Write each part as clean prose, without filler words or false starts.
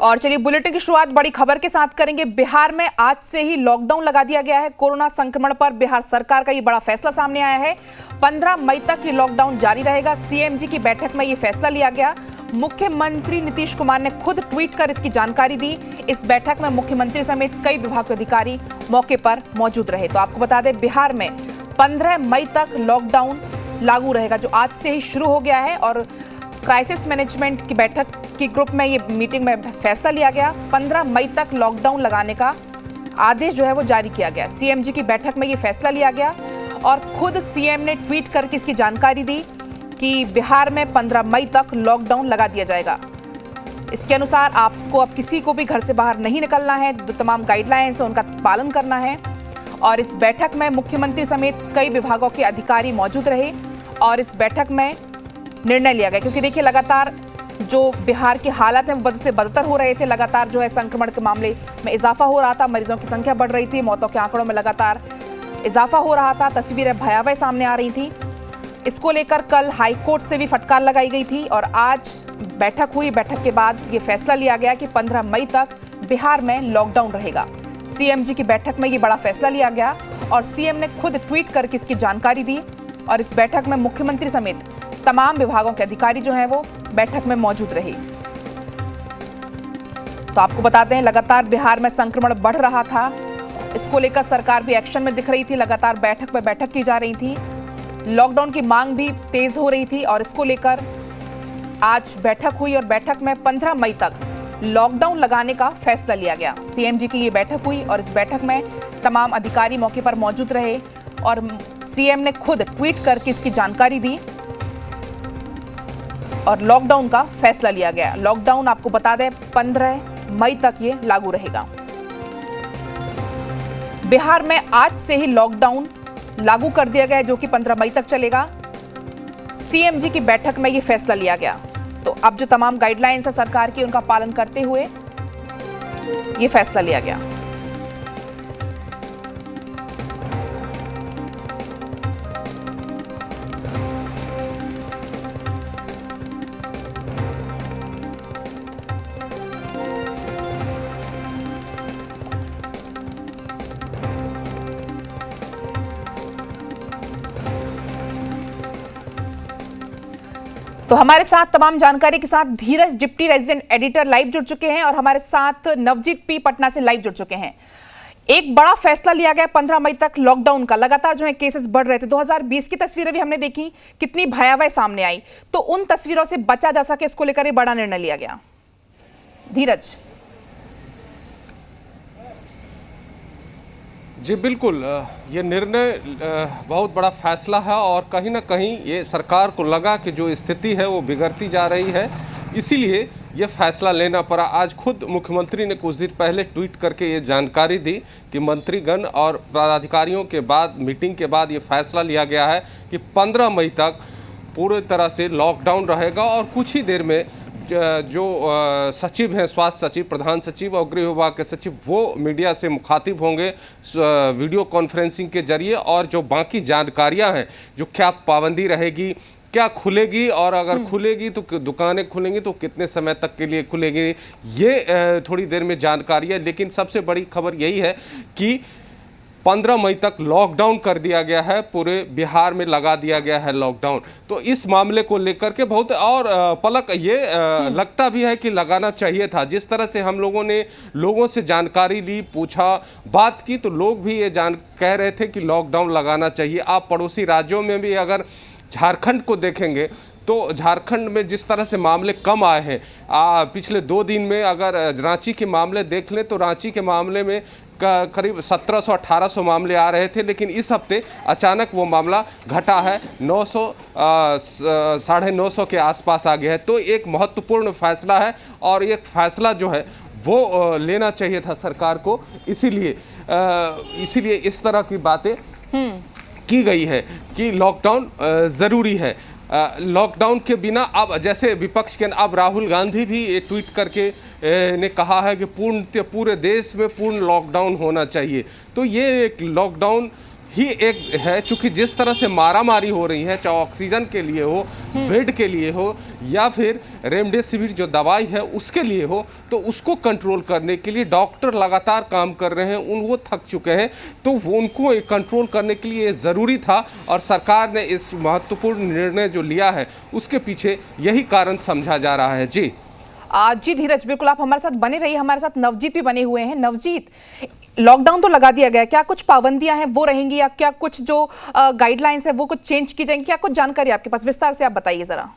और चलिए बुलेटिन की शुरुआत बड़ी खबर के साथ करेंगे। बिहार में आज से ही लॉकडाउन लगा दिया गया है। कोरोना संक्रमण पर बिहार सरकार का ये बड़ा फैसला सामने आया है। 15 मई तक ये लॉकडाउन जारी रहेगा। सीएमजी की बैठक में ये फैसला लिया गया। मुख्यमंत्री नीतीश कुमार ने खुद ट्वीट कर इसकी जानकारी दी। इस बैठक में मुख्यमंत्री समेत कई विभाग के अधिकारी मौके पर मौजूद रहे। तो आपको बता दें, बिहार में 15 मई तक लॉकडाउन लागू रहेगा, जो आज से ही शुरू हो गया है। और क्राइसिस मैनेजमेंट की बैठक की ग्रुप में ये मीटिंग में फैसला लिया गया। 15 मई तक लॉकडाउन लगाने का आदेश जो है वो जारी किया गया। सीएमजी की बैठक में ये फैसला लिया गया और खुद सीएम ने ट्वीट करके इसकी जानकारी दी कि बिहार में 15 मई तक लॉकडाउन लगा दिया जाएगा। इसके अनुसार आपको अब किसी को भी घर से बाहर नहीं निकलना है। जो तमाम गाइडलाइंस है उनका पालन करना है। और इस बैठक में मुख्यमंत्री समेत कई विभागों के अधिकारी मौजूद रहे और इस बैठक में निर्णय लिया गया। क्योंकि देखिए, लगातार जो बिहार के हालात हैं वो बद से बदतर हो रहे थे। लगातार जो है संक्रमण के मामले में इजाफा हो रहा था, मरीजों की संख्या बढ़ रही थी, मौतों के आंकड़ों में लगातार इजाफा हो रहा था, तस्वीरें भयावह सामने आ रही थी। इसको लेकर कल हाईकोर्ट से भी फटकार लगाई गई थी और आज बैठक हुई। बैठक के बाद ये फैसला लिया गया कि 15 मई तक बिहार में लॉकडाउन रहेगा। सीएमजी की बैठक में ये बड़ा फैसला लिया गया और सीएम ने खुद ट्वीट करके इसकी जानकारी दी। और इस बैठक में मुख्यमंत्री समेत तमाम विभागों के अधिकारी जो हैं वो बैठक में मौजूद रहे। तो आपको बताते हैं, लगातार बिहार में संक्रमण बढ़ रहा था। इसको लेकर सरकार भी एक्शन में दिख रही थी। लगातार बैठक पे बैठक की जा रही थी। लॉकडाउन की मांग भी तेज हो रही थी और इसको लेकर आज बैठक हुई और बैठक में 15 मई तक लॉकडाउन लगाने का फैसला लिया गया। सीएमजी की ये बैठक हुई और इस बैठक में तमाम अधिकारी मौके पर मौजूद रहे और सीएम ने खुद ट्वीट करके इसकी जानकारी दी और लॉकडाउन का फैसला लिया गया। लॉकडाउन आपको बता दें 15 मई तक ये लागू रहेगा। बिहार में आज से ही लॉकडाउन लागू कर दिया गया है, जो कि 15 मई तक चलेगा। सीएमजी की बैठक में ये फैसला लिया गया। तो अब जो तमाम गाइडलाइंस है सरकार की, उनका पालन करते हुए ये फैसला लिया गया। तो हमारे साथ तमाम जानकारी के साथ धीरज, डिप्टी रेजिडेंट एडिटर, लाइव जुड़ चुके हैं और हमारे साथ नवजीत पी पटना से लाइव जुड़ चुके हैं। एक बड़ा फैसला लिया गया 15 मई तक लॉकडाउन का। लगातार जो है केसेस बढ़ रहे थे। 2020 की तस्वीरें भी हमने देखी, कितनी भयावह सामने आई। तो उन तस्वीरों से बचा जा सके, इसको लेकर बड़ा निर्णय लिया गया। धीरज। जी बिल्कुल, ये निर्णय बहुत बड़ा फैसला है और कहीं ना कहीं ये सरकार को लगा कि जो स्थिति है वो बिगड़ती जा रही है, इसीलिए ये फैसला लेना पड़ा। आज खुद मुख्यमंत्री ने कुछ दिन पहले ट्वीट करके ये जानकारी दी कि मंत्रीगण और पदाधिकारियों के बाद मीटिंग के बाद ये फैसला लिया गया है कि 15 मई तक पूरी तरह से लॉकडाउन रहेगा। और कुछ ही देर में जो सचिव हैं, स्वास्थ्य सचिव, प्रधान सचिव और गृह विभाग के सचिव, वो मीडिया से मुखातिब होंगे वीडियो कॉन्फ्रेंसिंग के जरिए। और जो बाकी जानकारियां हैं, जो क्या पाबंदी रहेगी, क्या खुलेगी और अगर खुलेगी तो दुकानें खुलेंगी तो कितने समय तक के लिए खुलेगी, ये थोड़ी देर में जानकारी है। लेकिन सबसे बड़ी खबर यही है कि 15 मई तक लॉकडाउन कर दिया गया है। पूरे बिहार में लगा दिया गया है लॉकडाउन। तो इस मामले को लेकर के बहुत और पलक ये लगता भी है कि लगाना चाहिए था। जिस तरह से हम लोगों ने लोगों से जानकारी ली, पूछा, बात की, तो लोग भी ये कह रहे थे कि लॉकडाउन लगाना चाहिए। आप पड़ोसी राज्यों में भी अगर झारखंड को देखेंगे तो झारखंड में जिस तरह से मामले कम आए हैं, पिछले 2 दिन में अगर रांची के मामले देख लें तो रांची के मामले में करीब 1700-1800 मामले आ रहे थे। लेकिन इस हफ्ते अचानक वो मामला घटा है, 900 950 के आसपास आ गया है। तो एक महत्वपूर्ण फैसला है और ये फैसला जो है वो लेना चाहिए था सरकार को। इसीलिए इस तरह की बातें की गई है कि लॉकडाउन ज़रूरी है। लॉकडाउन के बिना अब जैसे विपक्ष के अब राहुल गांधी भी ये ट्वीट करके ने कहा है कि पूरे देश में पूर्ण लॉकडाउन होना चाहिए। तो ये एक लॉकडाउन ही एक है। चूंकि जिस तरह से मारामारी हो रही है, चाहे ऑक्सीजन के लिए हो, बेड के लिए हो, या फिर रेमडेसिविर जो दवाई है उसके लिए हो, तो उसको कंट्रोल करने के लिए डॉक्टर लगातार काम कर रहे हैं। वो थक चुके हैं, तो वो उनको कंट्रोल करने के लिए ज़रूरी था, और सरकार ने इस महत्वपूर्ण निर्णय जो लिया है उसके पीछे यही कारण समझा जा रहा है। जी जी धीरज, बिल्कुल आप हमारे साथ बने रहिए। हमारे साथ नवजीत भी बने हुए हैं। नवजीत, लॉकडाउन तो लगा दिया गया, क्या कुछ पाबंदियां हैं वो रहेंगी, या क्या कुछ जो गाइडलाइंस है वो कुछ चेंज की जाएंगी? क्या कुछ जानकारी आपके पास, विस्तार से आप बताइए जरा।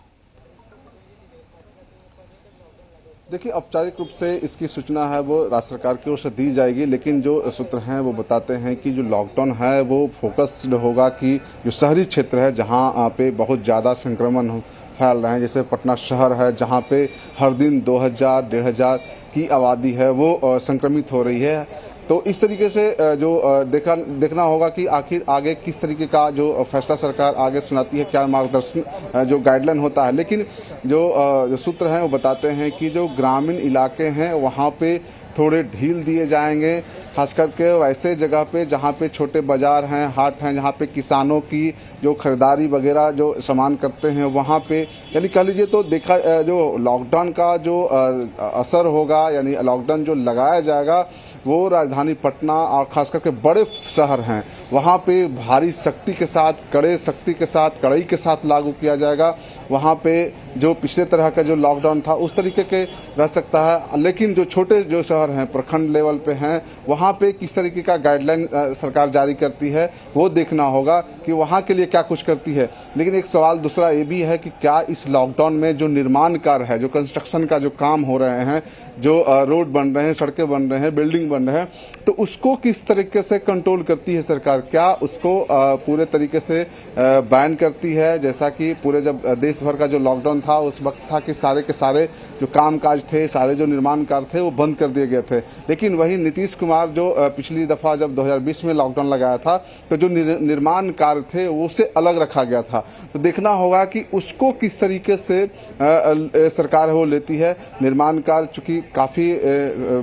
देखिए, औपचारिक रूप से इसकी सूचना है वो राज्य सरकार की ओर से दी जाएगी, लेकिन जो सूत्र हैं वो बताते हैं कि जो लॉकडाउन है वो फोकस्ड होगा कि जो शहरी क्षेत्र है जहां पे बहुत ज़्यादा संक्रमण फैल रहे हैं, जैसे पटना शहर है जहां पे हर दिन 2000-1500 की आबादी है वो संक्रमित हो रही है। तो इस तरीके से जो देखना होगा कि आखिर आगे किस तरीके का जो फैसला सरकार आगे सुनाती है, क्या मार्गदर्शन जो गाइडलाइन होता है। लेकिन जो सूत्र हैं वो बताते हैं कि जो ग्रामीण इलाके हैं वहाँ पे थोड़े ढील दिए जाएंगे, खास करके वैसे जगह पे जहाँ पे छोटे बाजार हैं, हाट हैं, जहाँ पे किसानों की जो खरीदारी वगैरह जो सामान करते हैं वहाँ पे, यानी कह लीजिए तो देखा जो लॉकडाउन का जो असर होगा, यानी लॉकडाउन जो लगाया जाएगा वो राजधानी पटना और खास करके बड़े शहर हैं वहाँ पे भारी सख्ती के साथ, कड़े सख्ती के साथ, कड़ाई के साथ लागू किया जाएगा। वहाँ पे जो पिछले तरह का जो लॉकडाउन था उस तरीके के रह सकता है, लेकिन जो छोटे जो शहर हैं, प्रखंड लेवल पे हैं, वहाँ पे किस तरीके का गाइडलाइन सरकार जारी करती है वो देखना होगा कि वहाँ के लिए क्या कुछ करती है। लेकिन एक सवाल दूसरा ये भी है कि क्या इस लॉकडाउन में जो निर्माण कार्य है, जो कंस्ट्रक्शन का जो काम हो रहे हैं, जो रोड बन रहे हैं, सड़कें बन रहे हैं, बिल्डिंग बन रहे हैं, तो उसको किस तरीके से कंट्रोल करती है सरकार? क्या उसको पूरे तरीके से बैन करती है? जैसा कि पूरे जब देश भर का जो लॉकडाउन था उस वक्त था कि सारे के सारे जो कामकाज थे, सारे जो निर्माण कार्य थे वो बंद कर दिए गए थे। लेकिन वही नीतीश कुमार जो पिछली दफ़ा जब 2020 में लॉकडाउन लगाया था तो जो निर्माण कार्य थे उसे अलग रखा गया था। तो देखना होगा कि उसको किस तरीके से सरकार वो लेती है। निर्माण कार्य चूँकि काफ़ी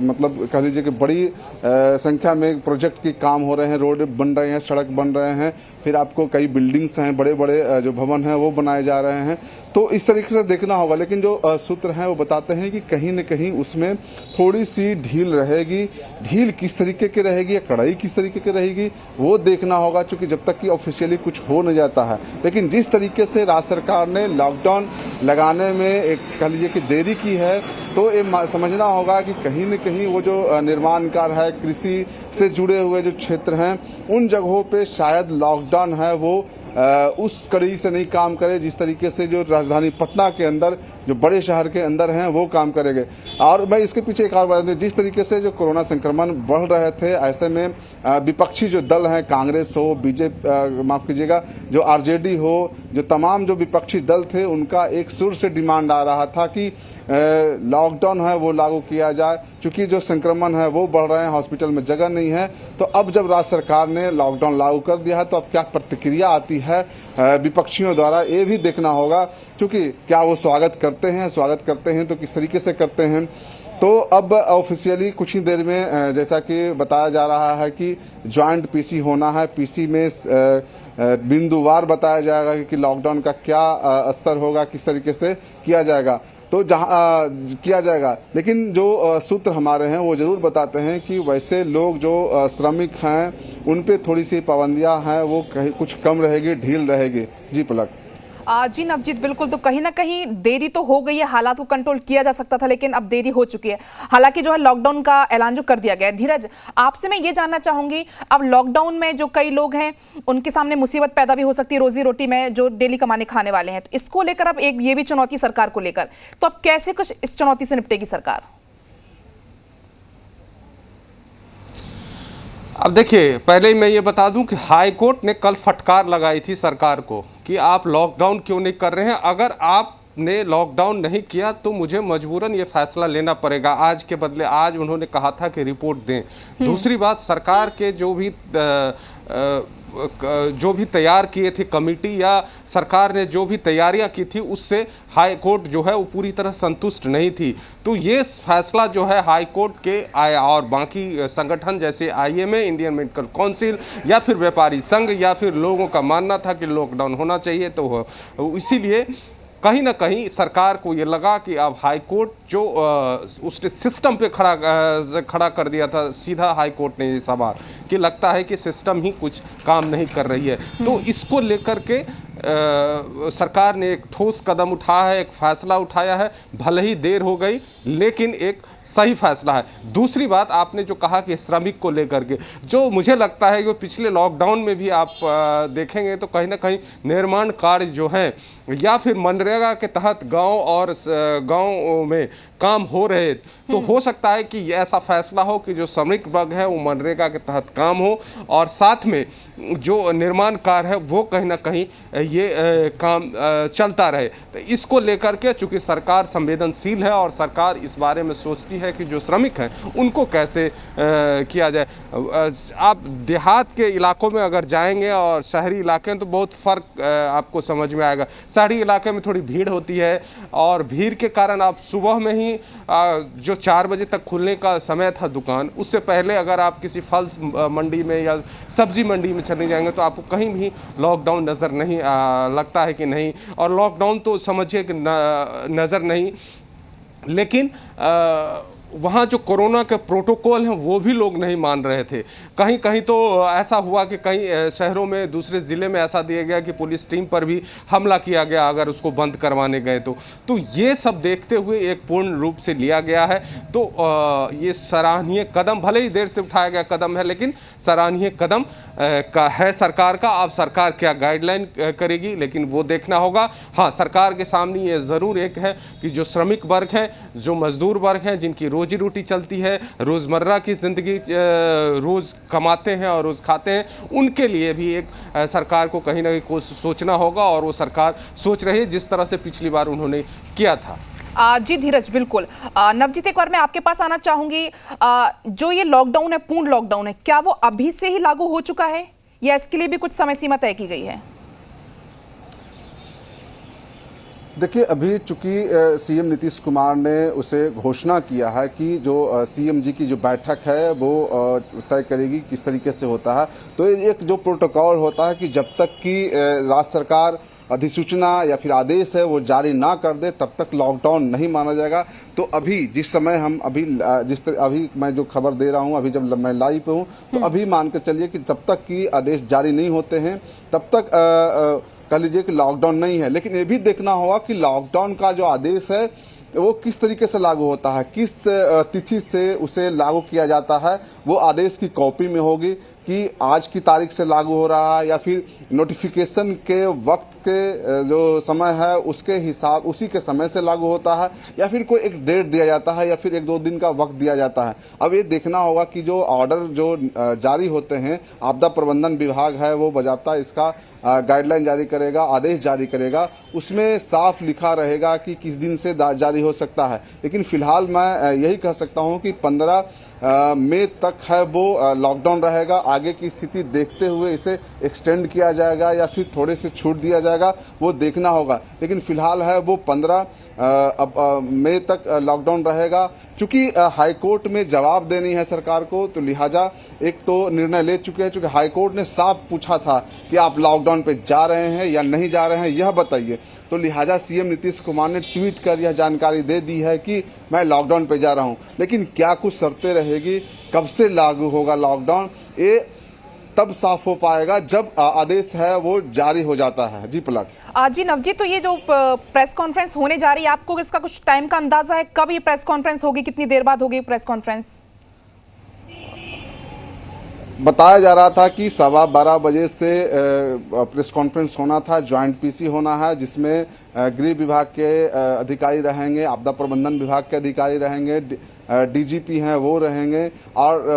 मतलब कह लीजिए कि बड़ी संख्या में प्रोजेक्ट के काम हो रहे हैं, रोड बन रहे हैं, सड़क बन रहे हैं, फिर आपको कई बिल्डिंग्स हैं, बड़े बड़े जो भवन हैं वो बनाए जा रहे हैं, तो इस तरीके से देखना होगा। लेकिन जो सूत्र हैं वो बताते हैं कि कहीं न कहीं उसमें थोड़ी सी ढील रहेगी। ढील किस तरीके की रहेगी या कड़ाई किस तरीके की रहेगी वो देखना होगा, चूँकि जब तक कि ऑफिशियली कुछ हो नहीं जाता है। लेकिन जिस तरीके से राज्य सरकार ने लॉकडाउन लगाने में एक कह लीजिए कि देरी की है, तो ये समझना होगा कि कहीं न कहीं वो जो निर्माण कार्य है, कृषि से जुड़े हुए जो क्षेत्र हैं, उन जगहों पे शायद लॉकडाउन है वो उस कड़ी से नहीं काम करे जिस तरीके से जो राजधानी पटना के अंदर, जो बड़े शहर के अंदर हैं वो काम करेंगे। और मैं इसके पीछे एक और बात है, जिस तरीके से जो कोरोना संक्रमण बढ़ रहे थे, ऐसे में विपक्षी जो दल हैं, कांग्रेस हो, बीजेपी, माफ़ कीजिएगा, जो आरजेडी हो, जो तमाम जो विपक्षी दल थे, उनका एक सुर से डिमांड आ रहा था कि लॉकडाउन है वो लागू किया जाए, क्योंकि जो संक्रमण है वो बढ़ रहे हैं, हॉस्पिटल में जगह नहीं है। तो अब जब राज्य सरकार ने लॉकडाउन लागू कर दिया है तो अब क्या प्रतिक्रिया आती है विपक्षियों द्वारा, ये भी देखना होगा। क्योंकि क्या वो स्वागत करते हैं तो किस तरीके से करते हैं। तो अब ऑफिशियली कुछ ही देर में जैसा कि बताया जा रहा है कि ज्वाइंट पीसी होना है, पीसी में बिंदुवार बताया जाएगा कि लॉकडाउन का क्या स्तर होगा, किस तरीके से किया जाएगा, तो जहाँ किया जाएगा। लेकिन जो सूत्र हमारे हैं वो ज़रूर बताते हैं कि वैसे लोग जो श्रमिक हैं उन पे थोड़ी सी पाबंदियां हैं वो कहीं कुछ कम रहेगी, ढील रहेगी। जी पलक। जी नवजीत, बिल्कुल, तो कहीं ना कहीं देरी तो हो गई है, हालात को कंट्रोल किया जा सकता था लेकिन अब देरी हो चुकी है। हालांकि जो है लॉकडाउन का ऐलान जो कर दिया गया है। धीरज, आपसे मैं ये जानना चाहूंगी, अब लॉकडाउन में जो कई लोग हैं उनके सामने मुसीबत पैदा भी हो सकती है रोजी रोटी में, जो डेली कमाने खाने वाले हैं, तो इसको लेकर अब एक ये भी चुनौती सरकार को लेकर, तो अब कैसे कुछ इस चुनौती से निपटेगी सरकार? अब देखिए, पहले ही मैं ये बता दूं कि हाई कोर्ट ने कल फटकार लगाई थी सरकार को कि आप लॉकडाउन क्यों नहीं कर रहे हैं। अगर आपने लॉकडाउन नहीं किया तो मुझे मजबूरन ये फैसला लेना पड़ेगा। आज के बदले आज उन्होंने कहा था कि रिपोर्ट दें। दूसरी बात, सरकार के जो भी जो भी तैयार किए थे कमेटी या सरकार ने जो भी तैयारियां की थी उससे हाई कोर्ट जो है वो पूरी तरह संतुष्ट नहीं थी। तो ये फैसला जो है हाई कोर्ट के और बाकी संगठन जैसे आईएमए, इंडियन मेडिकल काउंसिल या फिर व्यापारी संघ या फिर लोगों का मानना था कि लॉकडाउन होना चाहिए, तो इसीलिए कहीं ना कहीं सरकार को ये लगा कि अब हाई कोर्ट जो उसने सिस्टम पे खड़ा कर दिया था, सीधा हाई कोर्ट ने ये सवाल कि लगता है कि सिस्टम ही कुछ काम नहीं कर रही है। तो इसको लेकर के सरकार ने एक ठोस कदम उठाया है, एक फैसला उठाया है, भले ही देर हो गई लेकिन एक सही फैसला है। दूसरी बात आपने जो कहा कि श्रमिक को लेकर के, जो मुझे लगता है कि पिछले लॉकडाउन में भी आप देखेंगे तो कहीं ना कहीं निर्माण कार्य जो हैं या फिर मनरेगा के तहत गांव में काम हो रहे, तो हो सकता है कि ऐसा फैसला हो कि जो श्रमिक वर्ग है वो मनरेगा के तहत काम हो और साथ में जो निर्माण कार्य है वो कहीं ना कहीं ये काम चलता रहे। तो इसको लेकर के चूंकि सरकार संवेदनशील है और सरकार इस बारे में सोचती है कि जो श्रमिक हैं उनको कैसे किया जाए। आप देहात के इलाकों में अगर जाएंगे और शहरी इलाके में तो बहुत फ़र्क आपको समझ में आएगा। शहरी इलाके में थोड़ी भीड़ होती है और भीड़ के कारण आप सुबह में ही जो 4 बजे तक खुलने का समय था दुकान, उससे पहले अगर आप किसी फल मंडी में या सब्जी मंडी में चले जाएंगे तो आपको कहीं भी लॉकडाउन नज़र नहीं लगता है कि नहीं, और लॉकडाउन तो समझिए कि नज़र नहीं, लेकिन वहाँ जो कोरोना के प्रोटोकॉल हैं वो भी लोग नहीं मान रहे थे। कहीं कहीं तो ऐसा हुआ कि कई शहरों में, दूसरे ज़िले में ऐसा दिया गया कि पुलिस टीम पर भी हमला किया गया अगर उसको बंद करवाने गए तो ये सब देखते हुए एक पूर्ण रूप से लिया गया है। तो ये सराहनीय कदम, भले ही देर से उठाया गया कदम है, लेकिन सराहनीय कदम का है सरकार का। अब सरकार क्या गाइडलाइन करेगी लेकिन वो देखना होगा। हाँ, सरकार के सामने ये ज़रूर एक है कि जो श्रमिक वर्ग हैं, जो मजदूर वर्ग हैं, जिनकी रोजी रोटी चलती है, रोज़मर्रा की ज़िंदगी रोज़ कमाते हैं और रोज़ खाते हैं, उनके लिए भी एक सरकार को कहीं ना कहीं कुछ सोचना होगा और वो सरकार सोच रही है जिस तरह से पिछली बार उन्होंने किया था। जी धीरज, बिल्कुल। नवजीत, एक बार मैं आपके पास आना चाहूंगी। जो ये लॉकडाउन है, पूर्ण लॉकडाउन है, क्या वो अभी से ही लागू हो चुका है या इसके लिए भी कुछ समय सीमा तय की गई है? देखिए, अभी चूंकि सीएम नीतीश कुमार ने उसे घोषणा किया है कि जो सीएमजी की जो बैठक है वो तय करेगी किस तरीके से होता है, तो एक जो प्रोटोकॉल होता है कि जब तक कि राज्य सरकार अधिसूचना या फिर आदेश है वो जारी ना कर दे तब तक लॉकडाउन नहीं माना जाएगा। तो अभी जिस समय हम अभी मैं जो खबर दे रहा हूँ, अभी जब मैं लाइव पे हूँ, तो अभी मान कर चलिए कि जब तक कि आदेश जारी नहीं होते हैं तब तक कह लीजिए कि लॉकडाउन नहीं है। लेकिन ये भी देखना होगा कि लॉकडाउन का जो आदेश है वो किस तरीके से लागू होता है, किस तिथि से उसे लागू किया जाता है। वो आदेश की कॉपी में होगी कि आज की तारीख से लागू हो रहा है या फिर नोटिफिकेशन के वक्त के जो समय है उसके हिसाब उसी के समय से लागू होता है या फिर कोई एक डेट दिया जाता है या फिर 1-2 दिन का वक्त दिया जाता है। अब ये देखना होगा कि जो ऑर्डर जो जारी होते हैं, आपदा प्रबंधन विभाग है वो बाकायदा इसका गाइडलाइन जारी करेगा, आदेश जारी करेगा, उसमें साफ लिखा रहेगा कि किस दिन से जारी हो सकता है। लेकिन फिलहाल मैं यही कह सकता हूं कि 15 मई तक है वो लॉकडाउन रहेगा। आगे की स्थिति देखते हुए इसे एक्सटेंड किया जाएगा या फिर थोड़े से छूट दिया जाएगा, वो देखना होगा। लेकिन फिलहाल है वो 15 मई तक लॉकडाउन रहेगा। चूंकि हाई कोर्ट में जवाब देनी है सरकार को, तो लिहाजा एक तो निर्णय ले चुके हैं। चूंकि हाई कोर्ट ने साफ पूछा था कि आप लॉकडाउन पे जा रहे हैं या नहीं जा रहे हैं, यह बताइए। तो लिहाजा सीएम नीतीश कुमार ने ट्वीट कर यह जानकारी दे दी है कि मैं लॉकडाउन पे जा रहा हूं। लेकिन क्या कुछ शर्तें रहेगी, कब से लागू होगा लॉकडाउन, ये तब साफ हो पाएगा जब आदेश है वो जारी हो जाता है। जी पलक। जी नवजीत, तो ये जो प्रेस कॉन्फ्रेंस होने जा रही है, आपको इसका कुछ टाइम का अंदाजा है? कब ये प्रेस कॉन्फ्रेंस होगी, कितनी देर बाद होगी प्रेस कॉन्फ्रेंस? बताया जा रहा था कि 12:15 बजे से प्रेस कॉन्फ्रेंस होना था, ज्वाइंट पीसी होना है, जिसमें गृह विभाग के अधिकारी रहेंगे, आपदा प्रबंधन विभाग के अधिकारी रहेंगे, डीजीपी हैं वो रहेंगे और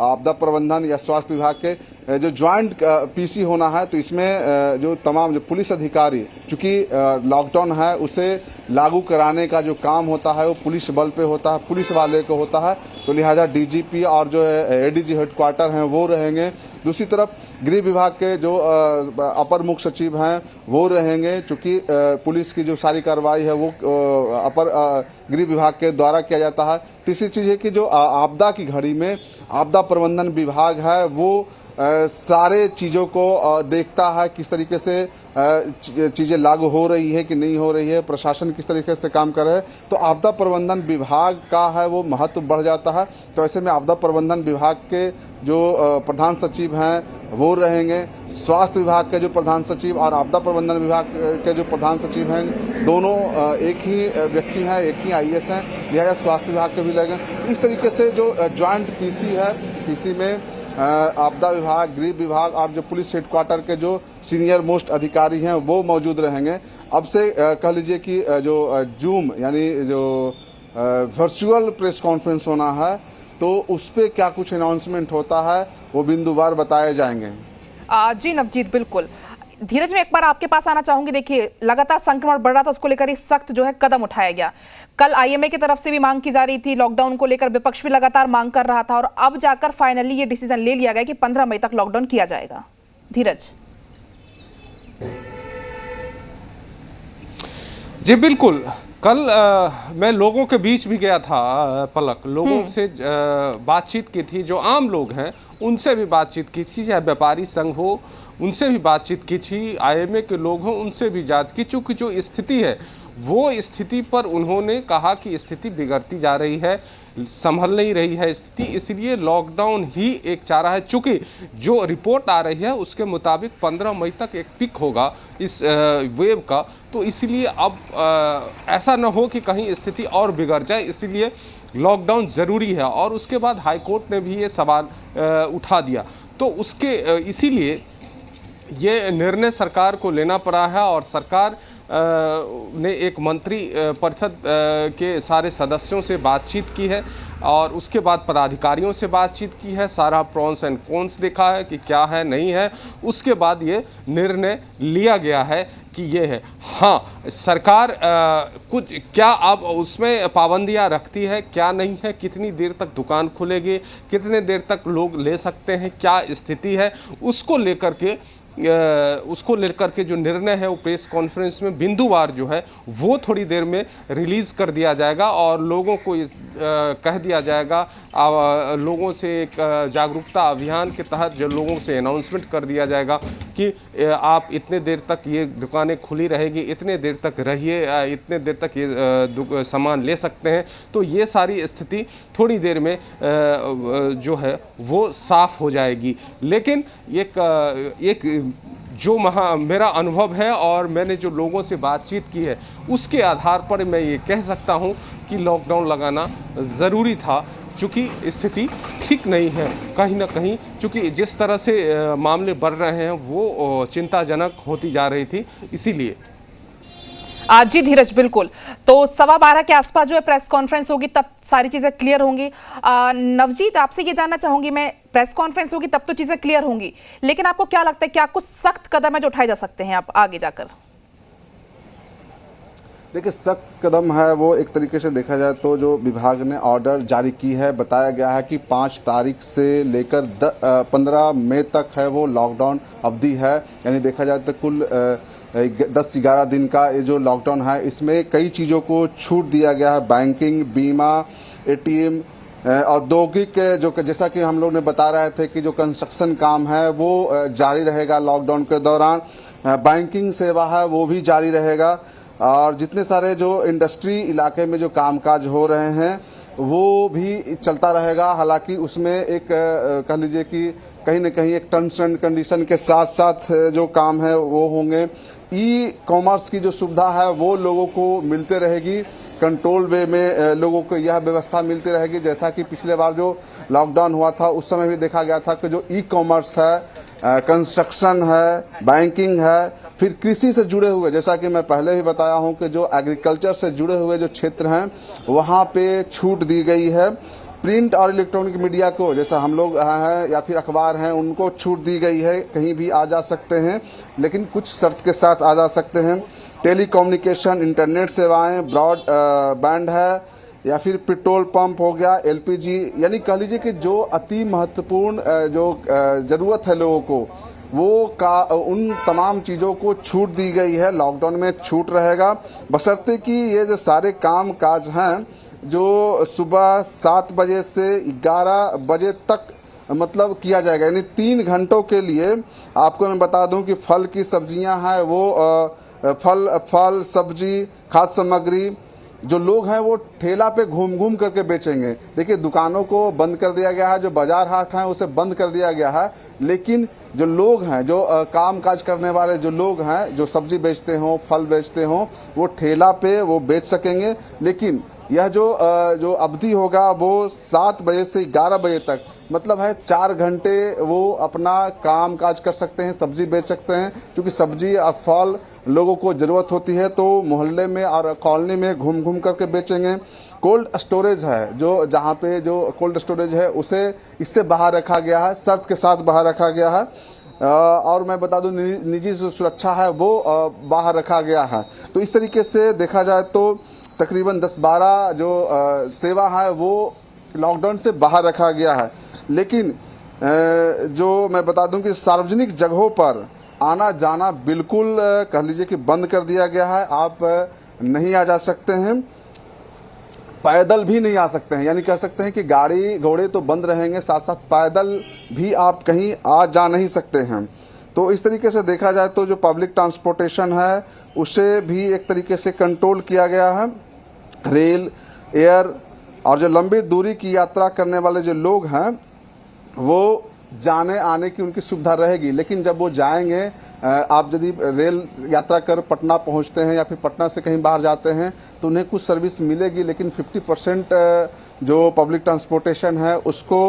आपदा प्रबंधन या स्वास्थ्य विभाग के जो ज्वाइंट पीसी होना है। तो इसमें जो तमाम जो पुलिस अधिकारी, चूंकि लॉकडाउन है उसे लागू कराने का जो काम होता है वो पुलिस बल पे होता है, पुलिस वाले को होता है। तो लिहाजा डीजीपी और जो है एडीजी हेडक्वार्टर हैं वो रहेंगे। दूसरी तरफ गृह विभाग के जो अपर मुख्य सचिव हैं वो रहेंगे, चूंकि पुलिस की जो सारी कार्रवाई है वो अपर गृह विभाग के द्वारा किया जाता है। तीसरी चीज़ है कि जो आपदा की घड़ी में आपदा प्रबंधन विभाग है वो सारे चीज़ों को देखता है, किस तरीके से चीज़ें लागू हो रही है कि नहीं हो रही है, प्रशासन किस तरीके से काम कर रहा है। तो आपदा प्रबंधन विभाग का है वो महत्व बढ़ जाता है। तो ऐसे में आपदा प्रबंधन विभाग के जो प्रधान सचिव हैं वो रहेंगे, स्वास्थ्य विभाग के जो प्रधान सचिव और आपदा प्रबंधन विभाग के जो प्रधान सचिव हैं दोनों एक ही व्यक्ति हैं, एक ही IAS हैं, लिहाजा स्वास्थ्य विभाग के भी लगेंगे। इस तरीके से जो ज्वाइंट PC है, PC में आपदा विभाग, गृह विभाग और जो पुलिस हेडक्वार्टर के जो सीनियर मोस्ट अधिकारी हैं वो मौजूद रहेंगे। अब से कह लीजिए कि जो जूम यानी जो वर्चुअल प्रेस कॉन्फ्रेंस होना है तो उस पर क्या कुछ अनाउंसमेंट होता है वो बिंदुवार बताए जाएंगे। जी नवजीत, बिल्कुल। धीरज, मैं एक बार आपके पास आना चाहूंगी। देखिए, लगातार संक्रमण बढ़ रहा था, उसको लेकर सख्त जो है कदम उठाया गया। कल IMA की तरफ से भी मांग की जा रही थी, लॉकडाउन को लेकर विपक्ष भी लगातार मांग कर रहा था और अब जाकर फाइनली ये डिसीजन ले लिया गया कि 15 मई तक लॉकडाउन किया जाएगा। धीरज जी बिल्कुल। कल मैं लोगों के बीच भी गया था पलक, लोगों से बातचीत की थी, जो आम लोग हैं उनसे भी बातचीत की थी, चाहे व्यापारी संघ हो उनसे भी बातचीत की थी, IMA के लोग हों उनसे भी बात की। चूँकि जो स्थिति है वो स्थिति पर उन्होंने कहा कि स्थिति बिगड़ती जा रही है, संभल नहीं रही है स्थिति, इसलिए लॉकडाउन ही एक चारा है। चूँकि जो रिपोर्ट आ रही है उसके मुताबिक 15 मई तक एक पिक होगा इस वेव का, तो इसलिए अब ऐसा न हो कि कहीं स्थिति और बिगड़ जाए, इसलिए लॉकडाउन ज़रूरी है। और उसके बाद हाईकोर्ट ने भी ये सवाल उठा दिया, तो उसके इसीलिए ये निर्णय सरकार को लेना पड़ा है। और सरकार ने एक मंत्री परिषद के सारे सदस्यों से बातचीत की है और उसके बाद पदाधिकारियों से बातचीत की है, सारा प्रॉन्स एंड कॉन्स देखा है कि क्या है नहीं है, उसके बाद ये निर्णय लिया गया है कि ये है। हाँ, सरकार कुछ क्या अब उसमें पाबंदियां रखती है, क्या नहीं है, कितनी देर तक दुकान खुलेगी, कितने देर तक लोग ले सकते हैं, क्या स्थिति है, उसको लेकर के जो निर्णय है वो प्रेस कॉन्फ्रेंस में बिंदुवार जो है वो थोड़ी देर में रिलीज़ कर दिया जाएगा और लोगों को कह दिया जाएगा, लोगों से एक जागरूकता अभियान के तहत जो लोगों से अनाउंसमेंट कर दिया जाएगा कि आप इतने देर तक ये दुकानें खुली रहेगी, इतने देर तक रहिए, इतने देर तक ये सामान ले सकते हैं। तो ये सारी स्थिति थोड़ी देर में जो है वो साफ हो जाएगी। लेकिन एक जो मेरा अनुभव है और मैंने जो लोगों से बातचीत की है उसके आधार पर मैं ये कह सकता हूँ कि लॉकडाउन लगाना ज़रूरी था, चूँकि स्थिति ठीक नहीं है कहीं ना कहीं, चूँकि जिस तरह से मामले बढ़ रहे हैं वो चिंताजनक होती जा रही थी, इसीलिए। जी धीरज, बिल्कुल। तो 12:15 के आसपास जो है प्रेस कॉन्फ्रेंस होगी, तब सारी चीजें क्लियर होंगी। नवजीत, आपसे ये जानना चाहूंगी मैं, प्रेस कॉन्फ्रेंस होगी तब तो चीजें क्लियर होंगी, लेकिन आपको क्या लगता है क्या कुछ सख्त कदम है जो उठाए जा सकते हैं आप आगे जाकर? देखिए, सख्त कदम है वो एक तरीके से देखा जाए तो जो विभाग ने ऑर्डर जारी की है, बताया गया है कि 5 तारीख से लेकर 15 मई तक है वो लॉकडाउन अवधि है। यानी देखा जाए तो कुल 10-11 दिन का ये जो लॉकडाउन है इसमें कई चीज़ों को छूट दिया गया है। बैंकिंग, बीमा, ATM, औद्योगिक जो जैसा कि हम लोग ने बता रहे थे कि जो कंस्ट्रक्शन काम है वो जारी रहेगा लॉकडाउन के दौरान, बैंकिंग सेवा है वो भी जारी रहेगा और जितने सारे जो इंडस्ट्री इलाके में जो कामकाज हो रहे हैं वो भी चलता रहेगा। हालांकि उसमें एक कह लीजिए कि कहीं न कहीं एक टर्म्स एंड कंडीशन के साथ साथ जो काम है वो होंगे। ई-कॉमर्स की जो सुविधा है वो लोगों को मिलते रहेगी, कंट्रोल वे में लोगों को यह व्यवस्था मिलती रहेगी। जैसा कि पिछले बार जो लॉकडाउन हुआ था उस समय भी देखा गया था कि जो ई-कॉमर्स है, कंस्ट्रक्शन है, बैंकिंग है, फिर कृषि से जुड़े हुए, जैसा कि मैं पहले ही बताया हूं कि जो एग्रीकल्चर से जुड़े हुए जो क्षेत्र हैं वहां पे छूट दी गई है। प्रिंट और इलेक्ट्रॉनिक मीडिया को, जैसा हम लोग हैं या फिर अखबार हैं, उनको छूट दी गई है, कहीं भी आ जा सकते हैं लेकिन कुछ शर्त के साथ आ जा सकते हैं। टेलीकम्युनिकेशन, इंटरनेट सेवाएं, ब्रॉडबैंड है या फिर पेट्रोल पंप हो गया, LPG, यानी कह लीजिए कि जो अति महत्वपूर्ण जो ज़रूरत है लोगों को उन तमाम चीज़ों को छूट दी गई है। लॉकडाउन में छूट रहेगा, बशर्ते कि ये जो सारे काम काज हैं जो सुबह 7 बजे से 11 बजे तक मतलब किया जाएगा, यानी 3 घंटों के लिए। आपको मैं बता दूं कि फल की सब्जियां हैं वो फल सब्जी खाद्य सामग्री जो लोग हैं वो ठेला पे घूम घूम करके बेचेंगे। देखिए दुकानों को बंद कर दिया गया है, जो बाजार हाट हैं उसे बंद कर दिया गया है, लेकिन जो लोग हैं जो काम काज करने वाले जो लोग हैं जो सब्जी बेचते हों फल बेचते हों वो ठेला पे वो बेच सकेंगे। लेकिन यह जो अवधि होगा वो 7 बजे से 11 बजे तक, मतलब है 4 घंटे वो अपना काम काज कर सकते हैं, सब्जी बेच सकते हैं। क्योंकि सब्जी और फल लोगों को ज़रूरत होती है तो मोहल्ले में और कॉलोनी में घूम घूम करके बेचेंगे। कोल्ड स्टोरेज है जो जहाँ पे जो कोल्ड स्टोरेज है उसे इससे बाहर रखा गया है, शर्त के साथ बाहर रखा गया है। और मैं बता दूं निजी सुरक्षा है वो बाहर रखा गया है। तो इस तरीके से देखा जाए तो तकरीबन 10-12 जो सेवा है वो लॉकडाउन से बाहर रखा गया है। लेकिन जो मैं बता दूं कि सार्वजनिक जगहों पर आना जाना बिल्कुल कह लीजिए कि बंद कर दिया गया है। आप नहीं आ जा सकते हैं, पैदल भी नहीं आ सकते हैं, यानी कह सकते हैं कि गाड़ी घोड़े तो बंद रहेंगे, साथ साथ पैदल भी आप कहीं आ जा नहीं सकते हैं। तो इस तरीके से देखा जाए तो जो पब्लिक ट्रांसपोर्टेशन है उसे भी एक तरीके से कंट्रोल किया गया है। रेल, एयर और जो लंबी दूरी की यात्रा करने वाले जो लोग हैं वो जाने आने की उनकी सुविधा रहेगी। लेकिन जब वो जाएंगे, आप यदि रेल यात्रा कर पटना पहुंचते हैं या फिर पटना से कहीं बाहर जाते हैं तो उन्हें कुछ सर्विस मिलेगी, लेकिन 50% जो पब्लिक ट्रांसपोर्टेशन है उसको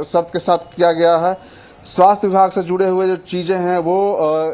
शर्त के साथ किया गया है। स्वास्थ्य विभाग से जुड़े हुए जो चीज़ें हैं वो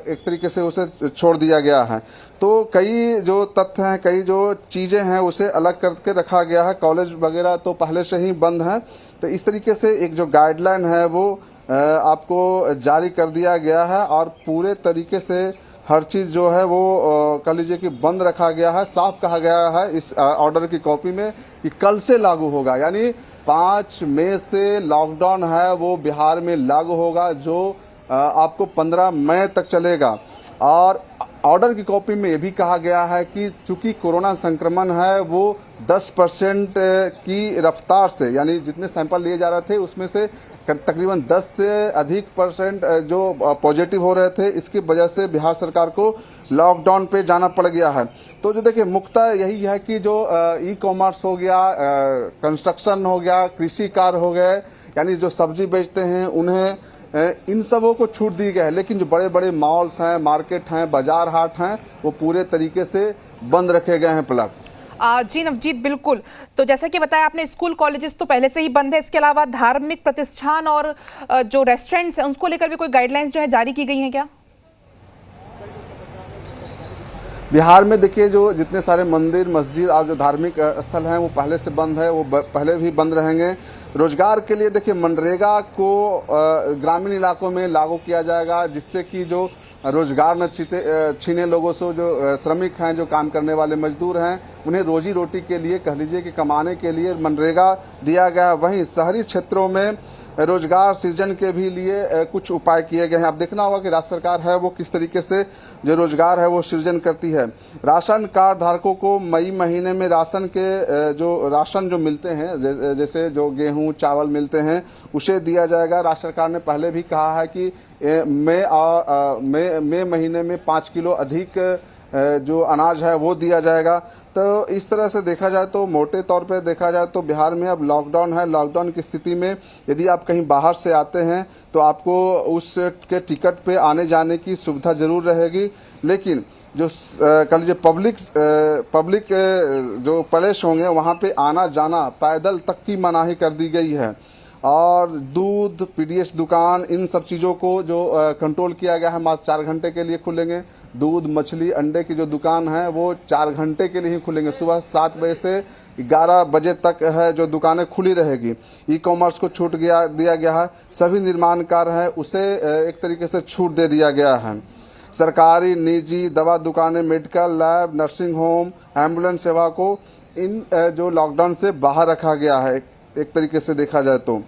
एक तरीके से उसे छोड़ दिया गया है। तो कई जो तथ्य हैं, कई जो चीज़ें हैं उसे अलग करके रखा गया है। कॉलेज वगैरह तो पहले से ही बंद हैं। तो इस तरीके से एक जो गाइडलाइन है वो आपको जारी कर दिया गया है और पूरे तरीके से हर चीज़ जो है वो कह लीजिए कि बंद रखा गया है। साफ कहा गया है इस ऑर्डर की कॉपी में कि कल से लागू होगा, यानी 5 मई से लॉकडाउन है वो बिहार में लागू होगा, जो आपको 15 मई तक चलेगा। और ऑर्डर की कॉपी में ये भी कहा गया है कि चूंकि कोरोना संक्रमण है वो 10% की रफ्तार से, यानी जितने सैंपल लिए जा रहे थे उसमें से तकरीबन 10 से अधिक % जो पॉजिटिव हो रहे थे, इसकी वजह से बिहार सरकार को लॉकडाउन पे जाना पड़ गया है। तो जो देखिए मुख्यतः यही है कि जो ई कॉमर्स हो गया, कंस्ट्रक्शन हो गया, कृषि कार्य हो गए, यानी जो सब्जी बेचते हैं उन्हें इन सबों को छूट दी गई है। लेकिन जो बड़े बड़े मॉल्स हैं, मार्केट हैं, बाजार हाट हैं वो पूरे तरीके से बंद रखे गए हैं प्लग। जी नवजीत, बिल्कुल। तो जैसा कि बताया आपने, स्कूल कॉलेजेस तो पहले से ही बंद है, इसके अलावा धार्मिक प्रतिष्ठान और जो रेस्टोरेंट्स हैं उसको लेकर भी कोई गाइडलाइंस जो है जारी की गई हैं क्या? बिहार में देखिए जो जितने सारे मंदिर मस्जिद और जो धार्मिक स्थल हैं वो पहले से बंद है, वो पहले भी बंद रहेंगे। रोजगार के लिए देखिए मनरेगा को ग्रामीण इलाकों में लागू किया जाएगा, जिससे कि जो रोजगार न छीने लोगों से, जो श्रमिक हैं, जो काम करने वाले मजदूर हैं, उन्हें रोजी रोटी के लिए कह लीजिए कि कमाने के लिए मनरेगा दिया गया है। वहीं शहरी क्षेत्रों में रोजगार सृजन के भी लिए कुछ उपाय किए गए हैं। अब देखना होगा कि राज्य सरकार है वो किस तरीके से जो रोजगार है वो सृजन करती है। राशन कार्ड धारकों को मई महीने में राशन जो मिलते हैं, जैसे जो गेहूं चावल मिलते हैं उसे दिया जाएगा। राज्य सरकार ने पहले भी कहा है कि मई महीने में 5 किलो अधिक जो अनाज है वो दिया जाएगा। तो इस तरह से देखा जाए तो मोटे तौर पे देखा जाए तो बिहार में अब लॉकडाउन है। लॉकडाउन की स्थिति में यदि आप कहीं बाहर से आते हैं तो आपको उस के टिकट पे आने जाने की सुविधा जरूर रहेगी, लेकिन जो कह लीजिए पब्लिक जो प्लेस होंगे वहाँ पे आना जाना पैदल तक की मनाही कर दी गई है। और दूध, पीडीएस दुकान, इन सब चीज़ों को जो कंट्रोल किया गया है, मात्र 4 घंटे के लिए खुलेंगे। दूध, मछली, अंडे की जो दुकान है वो 4 घंटे के लिए ही खुलेंगे। सुबह 7 बजे से 11 बजे तक है जो दुकानें खुली रहेगी। ई कॉमर्स को छूट दिया गया है। सभी निर्माण कार्य है उसे एक तरीके से छूट दे दिया गया है। सरकारी, निजी दवा दुकानें, medical, lab, nursing home, ambulance सेवा को इन जो लॉकडाउन से बाहर रखा गया है एक तरीके से देखा जाए तो।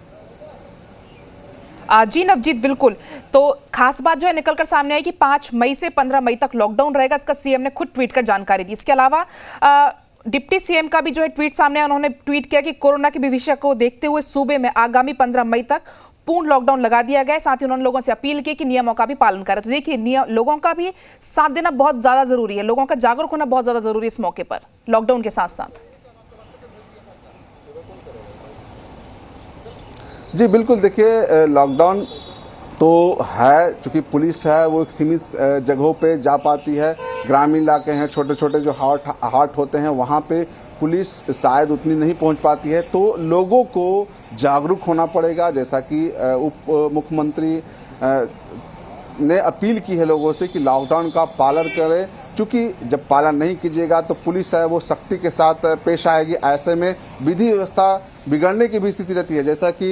जी नवजीत, बिल्कुल। तो खास बात जो है निकलकर सामने आई कि 5 मई से 15 मई तक लॉकडाउन रहेगा। इसका सीएम ने खुद ट्वीट कर जानकारी दी। इसके अलावा डिप्टी सीएम का भी जो है ट्वीट सामने आया। उन्होंने ट्वीट किया कि कोरोना के भविष्य को देखते हुए सूबे में आगामी 15 मई तक पूर्ण लॉकडाउन लगा दिया गया है। साथ ही उन्होंने लोगों से अपील की कि नियमों का भी पालन करें। तो देखिए, लोगों का भी साथ देना बहुत ज्यादा जरूरी है, लोगों का जागरूक होना बहुत ज्यादा जरूरी है इस मौके पर, लॉकडाउन के साथ साथ। जी बिल्कुल, देखिए लॉकडाउन तो है, चूँकि पुलिस है वो एक सीमित जगहों पे जा पाती है। ग्रामीण इलाके हैं, छोटे छोटे जो हाट होते हैं, वहाँ पे पुलिस शायद उतनी नहीं पहुँच पाती है। तो लोगों को जागरूक होना पड़ेगा, जैसा कि उप मुख्यमंत्री ने अपील की है लोगों से कि लॉकडाउन का पालन करें। चूँकि जब पालन नहीं कीजिएगा तो पुलिस है वो सख्ती के साथ पेश आएगी। ऐसे में विधि व्यवस्था बिगड़ने की भी स्थिति रहती है। जैसा कि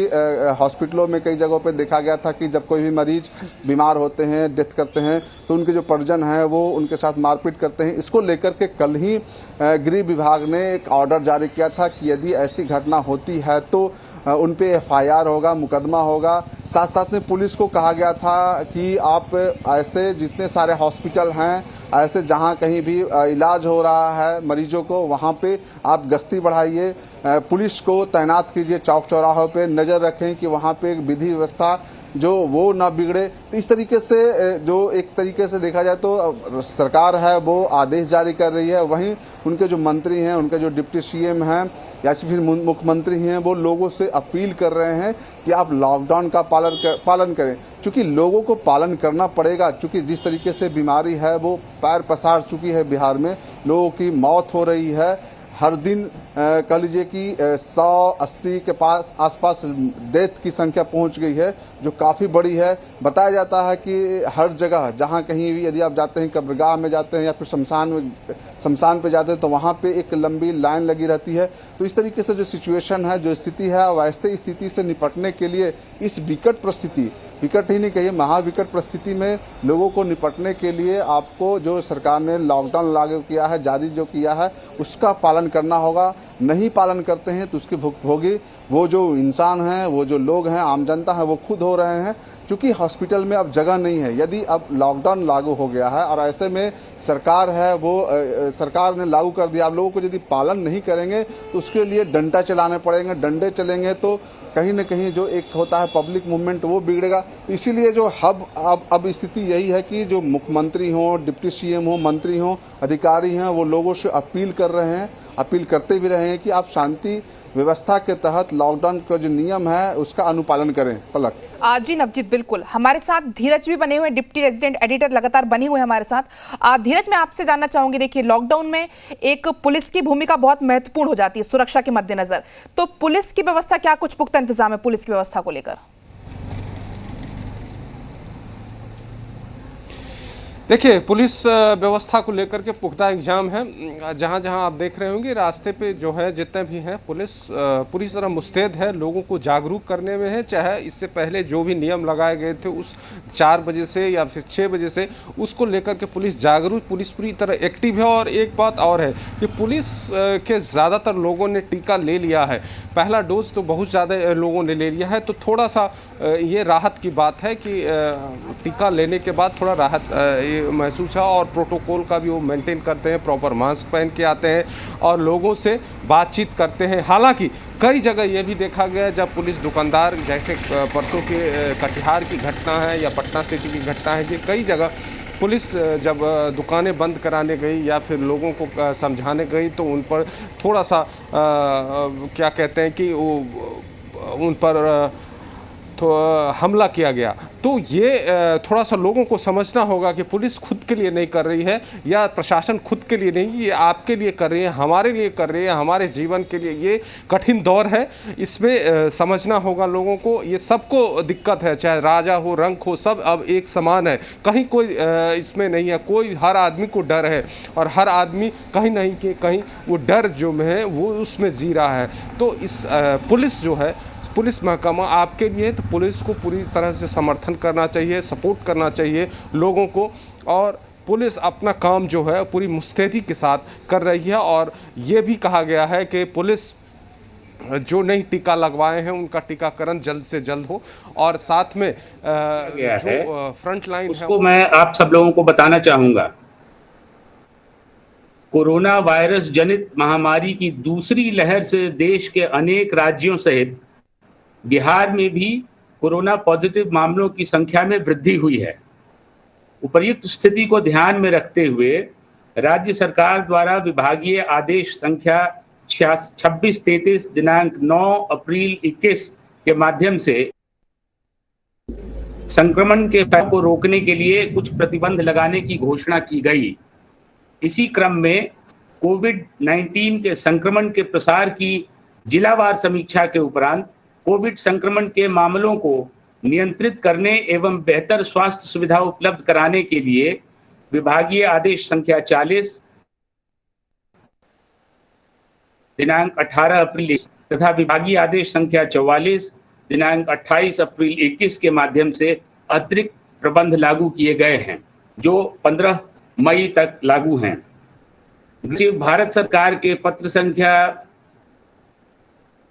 हॉस्पिटलों में कई जगहों पे देखा गया था कि जब कोई भी मरीज बीमार होते हैं, डेथ करते हैं, तो उनके जो परिजन हैं वो उनके साथ मारपीट करते हैं। इसको लेकर के कल ही गृह विभाग ने एक ऑर्डर जारी किया था कि यदि ऐसी घटना होती है तो उन पे एफआईआर होगा, मुकदमा होगा। साथ साथ में पुलिस को कहा गया था कि आप ऐसे जितने सारे हॉस्पिटल हैं, ऐसे जहां कहीं भी इलाज हो रहा है मरीजों को, वहां पे आप गश्ती बढ़ाइए, पुलिस को तैनात कीजिए, चौक चौराहों पे नज़र रखें कि वहां पे एक विधि व्यवस्था जो वो ना बिगड़े। तो इस तरीके से जो एक तरीके से देखा जाए तो सरकार है वो आदेश जारी कर रही है। वहीं उनके जो मंत्री हैं, उनके जो डिप्टी सीएम हैं या फिर मुख्यमंत्री हैं, वो लोगों से अपील कर रहे हैं कि आप लॉकडाउन का पालन करें। चूँकि लोगों को पालन करना पड़ेगा, चूँकि जिस तरीके से बीमारी है वो पैर पसार चुकी है बिहार में, लोगों की मौत हो रही है। हर दिन कह लीजिए कि 180 के आसपास डेथ की संख्या पहुंच गई है, जो काफ़ी बड़ी है। बताया जाता है कि हर जगह जहां कहीं भी यदि आप जाते हैं, कब्रगाह में जाते हैं या फिर शमशान पे जाते हैं, तो वहां पे एक लंबी लाइन लगी रहती है। तो इस तरीके से जो सिचुएशन है, जो स्थिति है, वैसे स्थिति से निपटने के लिए इस विकट ही नहीं कहिए, महाविकट परिस्थिति में लोगों को निपटने के लिए आपको जो सरकार ने लॉकडाउन लागू किया है, जारी जो किया है, उसका पालन करना होगा। नहीं पालन करते हैं तो उसकी भुगतान वो जो इंसान हैं, वो जो लोग हैं, आम जनता है, वो खुद हो रहे हैं। चूँकि हॉस्पिटल में अब जगह नहीं है, यदि अब लॉकडाउन लागू हो गया है और ऐसे में सरकार है वो सरकार ने लागू कर दिया, आप लोगों को यदि पालन नहीं करेंगे तो उसके लिए डंडा चलाने पड़ेंगे। डंडे चलेंगे तो कहीं न कहीं जो एक होता है पब्लिक मूवमेंट वो बिगड़ेगा। इसीलिए जो अब स्थिति यही है कि जो मुख्यमंत्री हों, डिप्टी सीएम हो, मंत्री हों, अधिकारी हैं, वो लोगों से अपील कर रहे हैं, अपील करते भी रहे हैं कि आप शांति व्यवस्था के तहत लॉकडाउन का जो नियम है उसका अनुपालन करें। पलक जी नवजीत, बिल्कुल। हमारे साथ धीरज भी बने हुए, डिप्टी रेजिडेंट एडिटर लगातार बने हुए हमारे साथ। धीरज, मैं आपसे जानना चाहूंगी, देखिए लॉकडाउन में एक पुलिस की भूमिका बहुत महत्वपूर्ण हो जाती है सुरक्षा के मद्देनजर। तो पुलिस की व्यवस्था, क्या कुछ पुख्ता इंतजाम है पुलिस की व्यवस्था को लेकर? देखिए, पुलिस व्यवस्था को लेकर के पुख्ता इंतजाम है। जहाँ जहाँ आप देख रहे होंगे रास्ते पे जो है जितने भी हैं, पुलिस पूरी तरह मुस्तैद है, लोगों को जागरूक करने में है। चाहे इससे पहले जो भी नियम लगाए गए थे उस 4 बजे से या फिर 6 बजे से, उसको लेकर के पुलिस जागरूक, पुलिस पूरी तरह एक्टिव है। और एक बात और है कि पुलिस के ज़्यादातर लोगों ने टीका ले लिया है। पहला डोज तो बहुत ज़्यादा लोगों ने ले लिया है, तो थोड़ा सा ये राहत की बात है कि टीका लेने के बाद थोड़ा राहत महसूस है। और प्रोटोकॉल का भी वो मेंटेन करते हैं, प्रॉपर मास्क पहन के आते हैं और लोगों से बातचीत करते हैं। हालांकि कई जगह ये भी देखा गया जब पुलिस दुकानदार, जैसे परसों के कटिहार की घटना है या पटना सिटी की घटना है, कि कई जगह पुलिस जब दुकानें बंद कराने गई या फिर लोगों को समझाने गई तो उन पर थोड़ा सा क्या कहते हैं कि उन पर तो हमला किया गया। तो ये थोड़ा सा लोगों को समझना होगा कि पुलिस खुद के लिए नहीं कर रही है या प्रशासन खुद के लिए नहीं, ये आपके लिए कर रही है, हमारे लिए कर रही है, हमारे जीवन के लिए। ये कठिन दौर है, इसमें समझना होगा लोगों को। ये सबको दिक्कत है, चाहे राजा हो, रंक हो, सब अब एक समान है, कहीं कोई इसमें नहीं है। कोई, हर आदमी को डर है और हर आदमी कहीं नहीं कि कहीं वो डर जो है वो उसमें जी रहा है। तो इस पुलिस जो है, पुलिस महकमा आपके लिए, तो पुलिस को पूरी तरह से समर्थन करना चाहिए, सपोर्ट करना चाहिए लोगों को। और पुलिस अपना काम जो है पूरी मुस्तैदी के साथ कर रही है। और ये भी कहा गया है कि पुलिस जो नहीं टीका लगवाए हैं उनका टीकाकरण जल्द से जल्द हो, और साथ में गया है जो फ्रंट लाइन है उसको मैं आप सब लोगों को बताना चाहूंगा। कोरोना वायरस जनित महामारी की दूसरी लहर से देश के अनेक राज्यों सहित बिहार में भी कोरोना पॉजिटिव मामलों की संख्या में वृद्धि हुई है। उपर्युक्त स्थिति को ध्यान में रखते हुए राज्य सरकार द्वारा विभागीय आदेश संख्या 2633 दिनांक 9 अप्रैल 21 के माध्यम से संक्रमण के फैलाव को रोकने के लिए कुछ प्रतिबंध लगाने की घोषणा की गई। इसी क्रम में कोविड-19 के संक्रमण के प्रसार की जिलावार समीक्षा के उपरांत कोविड संक्रमण के मामलों को नियंत्रित करने एवं बेहतर स्वास्थ्य सुविधा उपलब्ध कराने के लिए विभागीय आदेश संख्या 40 दिनांक 18 अप्रैल तथा विभागीय आदेश संख्या 44 दिनांक 28 अप्रैल 21 के माध्यम से अतिरिक्त प्रबंध लागू किए गए हैं, जो 15 मई तक लागू हैं। भारत सरकार के पत्र संख्या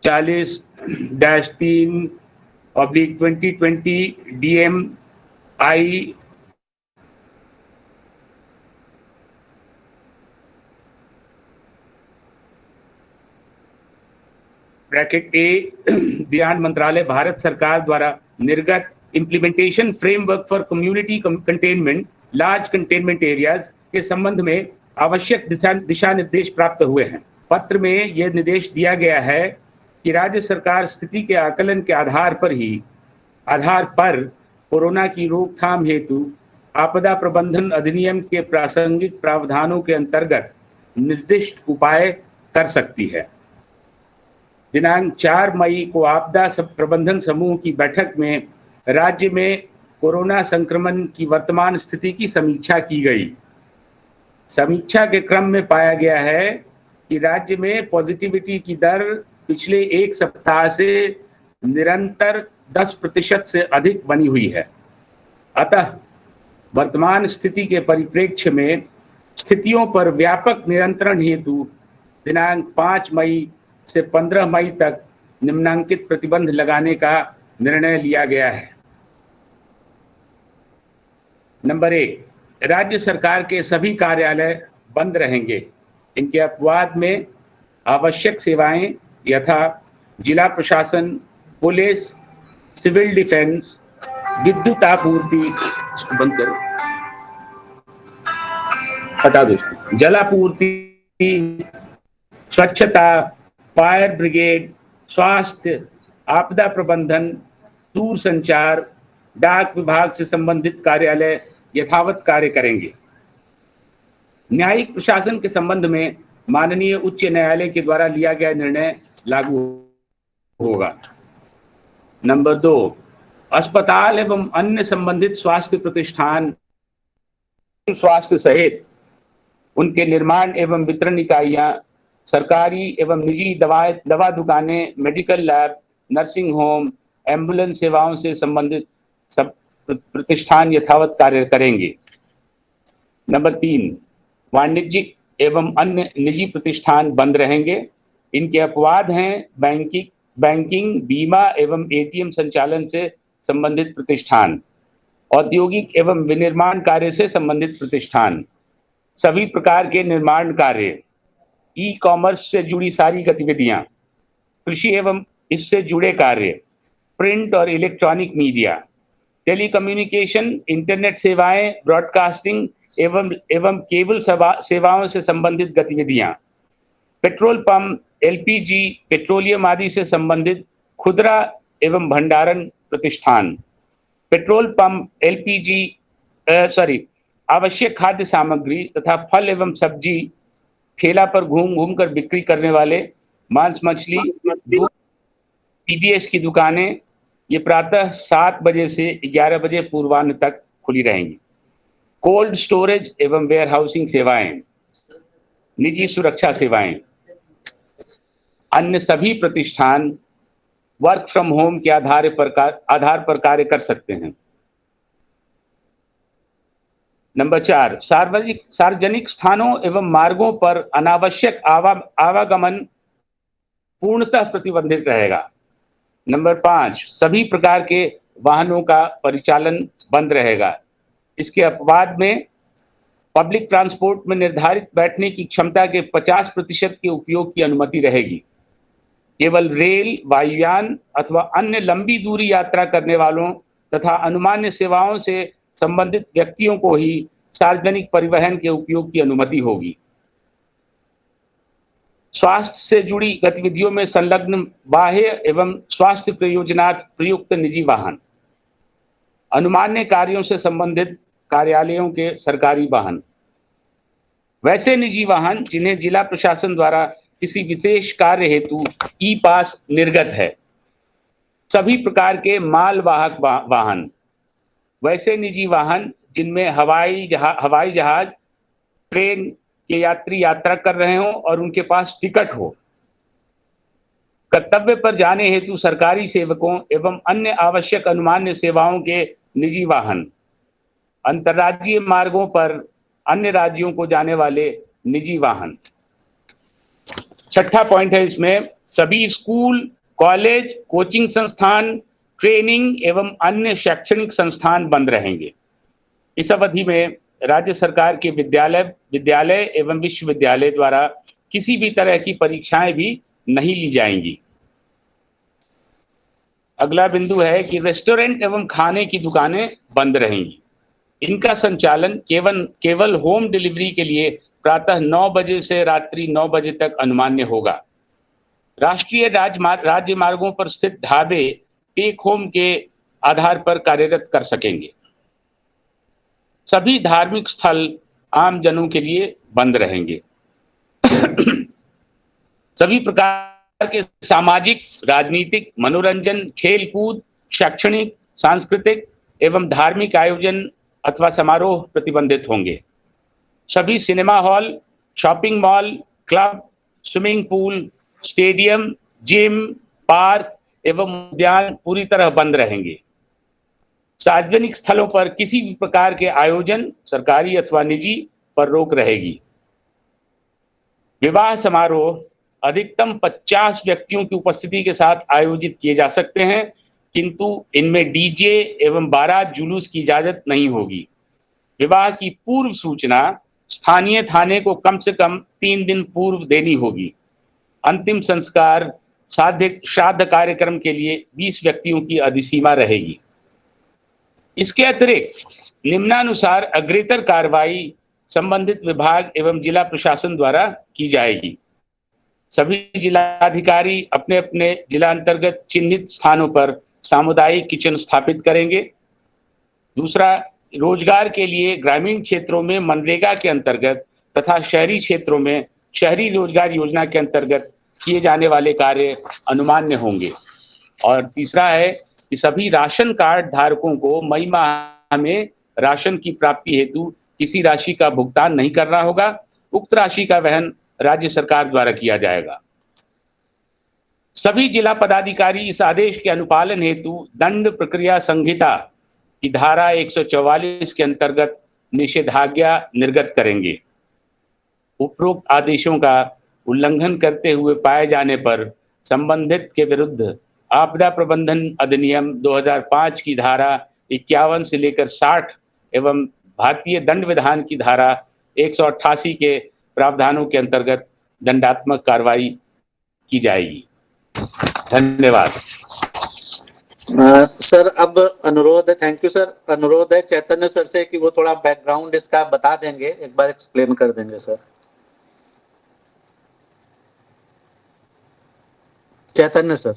40-3/2020 DMI ब्रैकेट ए ध्यान मंत्रालय भारत सरकार द्वारा निर्गत implementation framework for community containment large containment areas के संबंध में आवश्यक दिशा निर्देश प्राप्त हुए हैं। पत्र में यह निर्देश दिया गया है कि राज्य सरकार स्थिति के आकलन के आधार पर कोरोना की रोकथाम हेतु आपदा प्रबंधन अधिनियम के प्रासंगिक प्रावधानों के अंतर्गत निर्दिष्ट उपाय कर सकती है। दिनांक 4 मई को आपदा प्रबंधन समूह की बैठक में राज्य में कोरोना संक्रमण की वर्तमान स्थिति की समीक्षा की गई। समीक्षा के क्रम में पाया गया है कि राज्य में पॉजिटिविटी की दर पिछले एक सप्ताह से निरंतर 10% से अधिक बनी हुई है। अतः वर्तमान स्थिति के परिप्रेक्ष्य में स्थितियों पर व्यापक नियंत्रण हेतु दिनांक 5 मई से 15 मई तक निम्नांकित प्रतिबंध लगाने का निर्णय लिया गया है। नंबर 1, राज्य सरकार के सभी कार्यालय बंद रहेंगे। इनके अपवाद में आवश्यक सेवाएं यथा जिला प्रशासन, पुलिस, सिविल डिफेंस, विद्युत आपूर्ति, बंद करो, हटा दो, जलापूर्ति, स्वच्छता, फायर ब्रिगेड, स्वास्थ्य, आपदा प्रबंधन, दूर संचार, डाक विभाग से संबंधित कार्यालय यथावत कार्य करेंगे। न्यायिक प्रशासन के संबंध में माननीय उच्च न्यायालय के द्वारा लिया गया निर्णय लागू होगा। नंबर 2, अस्पताल एवं अन्य संबंधित स्वास्थ्य प्रतिष्ठान, स्वास्थ्य सहित उनके निर्माण एवं वितरण इकाइयां, सरकारी एवं निजी दवा दुकानें, medical lab, nursing home, ambulance सेवाओं से संबंधित सब प्रतिष्ठान यथावत कार्य करेंगे। नंबर 3, वाणिज्यिक एवं अन्य निजी प्रतिष्ठान बंद रहेंगे। इनके अपवाद हैं बैंकिंग, बीमा एवं एटीएम संचालन से संबंधित प्रतिष्ठान, औद्योगिक एवं विनिर्माण कार्य से संबंधित प्रतिष्ठान, सभी प्रकार के निर्माण कार्य, ई कॉमर्स से जुड़ी सारी गतिविधियां, कृषि एवं इससे जुड़े कार्य, प्रिंट और इलेक्ट्रॉनिक मीडिया, टेलीकम्युनिकेशन, इंटरनेट सेवाएं, ब्रॉडकास्टिंग एवं केबल सेवाओं से संबंधित गतिविधियां, पेट्रोल पंप, एलपीजी, पेट्रोलियम आदि से संबंधित खुदरा एवं भंडारण प्रतिष्ठान, पेट्रोल पंप, आवश्यक खाद्य सामग्री तथा फल एवं सब्जी ठेला पर घूम कर बिक्री करने वाले, मांस मछली, पीडीएस की दुकानें ये प्रातः 7 बजे से 11 बजे पूर्वाह्न तक खुली रहेंगी। कोल्ड स्टोरेज एवं वेयर हाउसिंग सेवाएं, निजी सुरक्षा सेवाएं, अन्य सभी प्रतिष्ठान वर्क फ्रॉम होम के आधार पर कार्य कर सकते हैं। नंबर 4, सार्वजनिक स्थानों एवं मार्गों पर अनावश्यक आवागमन पूर्णतः प्रतिबंधित रहेगा। नंबर 5, सभी प्रकार के वाहनों का परिचालन बंद रहेगा। इसके अपवाद में पब्लिक ट्रांसपोर्ट में निर्धारित बैठने की क्षमता के 50% के उपयोग की अनुमति रहेगी। केवल रेल, वायुयान अथवा अन्य लंबी दूरी यात्रा करने वालों तथा अनुमान्य सेवाओं से संबंधित व्यक्तियों को ही सार्वजनिक परिवहन के उपयोग की अनुमति होगी। स्वास्थ्य से जुड़ी गतिविधियों में संलग्न बाह्य एवं स्वास्थ्य प्रयोजनार्थ प्रयुक्त निजी वाहन, अनुमान्य कार्यों से संबंधित कार्यालयों के सरकारी वाहन, वैसे निजी वाहन जिन्हें जिला प्रशासन द्वारा किसी विशेष कार्य हेतु ई पास निर्गत है, सभी प्रकार के मालवाहक वाहन, वैसे निजी वाहन जिनमें हवाई जहाज, ट्रेन के यात्री यात्रा कर रहे हों और उनके पास टिकट हो, कर्तव्य पर जाने हेतु सरकारी सेवकों एवं अन्य आवश्यक अनुमान्य सेवाओं के निजी वाहन, अंतर्राज्यीय मार्गों पर अन्य राज्यों को जाने वाले निजी वाहन। 6ठा पॉइंट है इसमें, सभी स्कूल, कॉलेज, कोचिंग संस्थान, ट्रेनिंग एवं अन्य शैक्षणिक संस्थान बंद रहेंगे। इस अवधि में राज्य सरकार के विद्यालय एवं विश्वविद्यालय द्वारा किसी भी तरह की परीक्षाएं भी नहीं ली जाएंगी। अगला बिंदु है कि रेस्टोरेंट एवं खाने की दुकानें बंद रहेंगी। इनका संचालन केवल होम डिलीवरी के लिए प्रातः 9 बजे से रात्रि 9 बजे तक अनुमान्य होगा। राष्ट्रीय राज्य मार्गों पर स्थित ढाबे टेक होम के आधार पर कार्यरत कर सकेंगे। सभी धार्मिक स्थल आम जनों के लिए बंद रहेंगे। सभी प्रकार के सामाजिक, राजनीतिक, मनोरंजन, खेलकूद, शैक्षणिक, सांस्कृतिक एवं धार्मिक आयोजन अथवा समारोह प्रतिबंधित होंगे। सभी cinema hall, shopping mall, club, swimming pool, stadium, gym, park एवं उद्यान पूरी तरह बंद रहेंगे। सार्वजनिक स्थलों पर किसी भी प्रकार के आयोजन, सरकारी अथवा निजी, पर रोक रहेगी। विवाह समारोह अधिकतम 50 व्यक्तियों की उपस्थिति के साथ आयोजित किए जा सकते हैं, किंतु इनमें डीजे एवं बारात जुलूस की इजाजत नहीं होगी। विवाह की पूर्व सूचना स्थानीय थाने को कम से कम 3 दिन पूर्व देनी होगी। अंतिम संस्कार श्राद्ध कार्यक्रम के लिए 20 व्यक्तियों की अधिसीमा रहेगी। इसके अतिरिक्त निम्नानुसार अग्रेतर कार्रवाई संबंधित विभाग एवं जिला प्रशासन द्वारा की जाएगी। सभी जिलाधिकारी अपने अपने जिला अंतर्गत चिन्हित स्थानों पर सामुदायिक किचन स्थापित करेंगे। दूसरा, रोजगार के लिए ग्रामीण क्षेत्रों में मनरेगा के अंतर्गत तथा शहरी क्षेत्रों में शहरी रोजगार योजना के अंतर्गत किए जाने वाले कार्य अनुमान्य होंगे। और तीसरा है कि सभी राशन कार्ड धारकों को मई माह में राशन की प्राप्ति हेतु किसी राशि का भुगतान नहीं करना होगा। उक्त राशि का वहन राज्य सरकार द्वारा किया जाएगा। सभी जिला पदाधिकारी इस आदेश के अनुपालन हेतु दंड प्रक्रिया संहिता की धारा 144 के अंतर्गत निषेधाज्ञा निर्गत करेंगे। उपरोक्त आदेशों का उल्लंघन करते हुए पाए जाने पर संबंधित के विरुद्ध आपदा प्रबंधन अधिनियम 2005 की धारा 51 से लेकर 60 एवं भारतीय दंड विधान की धारा 188 के प्रावधानों के अंतर्गत दंडात्मक कार्रवाई की जाएगी। धन्यवाद। सर, अब अनुरोध है, थैंक यू सर, अनुरोध है चैतन्य सर से कि वो थोड़ा बैकग्राउंड इसका बता देंगे, एक बार एक्सप्लेन कर देंगे सर। चैतन्य सर।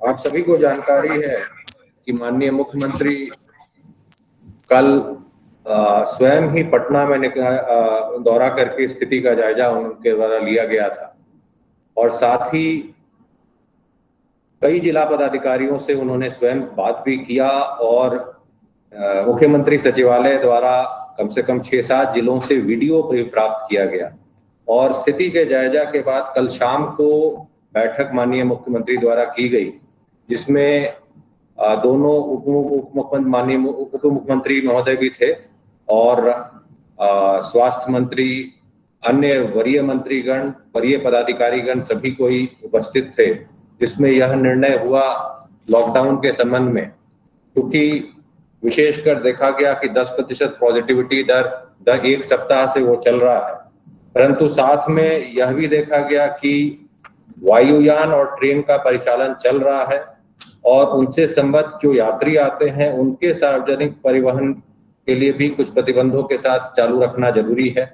आप सभी को जानकारी है कि माननीय मुख्यमंत्री कल स्वयं ही पटना में दौरा करके स्थिति का जायजा उनके द्वारा लिया गया था और साथ ही कई जिला पदाधिकारियों से उन्होंने स्वयं बात भी किया और मुख्यमंत्री सचिवालय द्वारा कम से कम 6-7 जिलों से वीडियो भी प्राप्त किया गया और स्थिति के जायजा के बाद कल शाम को बैठक माननीय मुख्यमंत्री द्वारा की गई, जिसमें दोनों माननीय उप मुख्यमंत्री महोदय भी थे और स्वास्थ्य मंत्री अन्य वरीय मंत्रीगण, वरीय पदाधिकारीगण सभी कोई उपस्थित थे, जिसमें यह निर्णय हुआ लॉकडाउन के संबंध में, क्योंकि विशेषकर देखा गया कि 10% पॉजिटिविटी दर एक सप्ताह से वो चल रहा है, परंतु साथ में यह भी देखा गया कि वायुयान और ट्रेन का परिचालन चल रहा है और उनसे संबद्ध जो यात्री आते हैं उनके सार्वजनिक परिवहन के लिए भी कुछ प्रतिबंधों के साथ चालू रखना जरूरी है।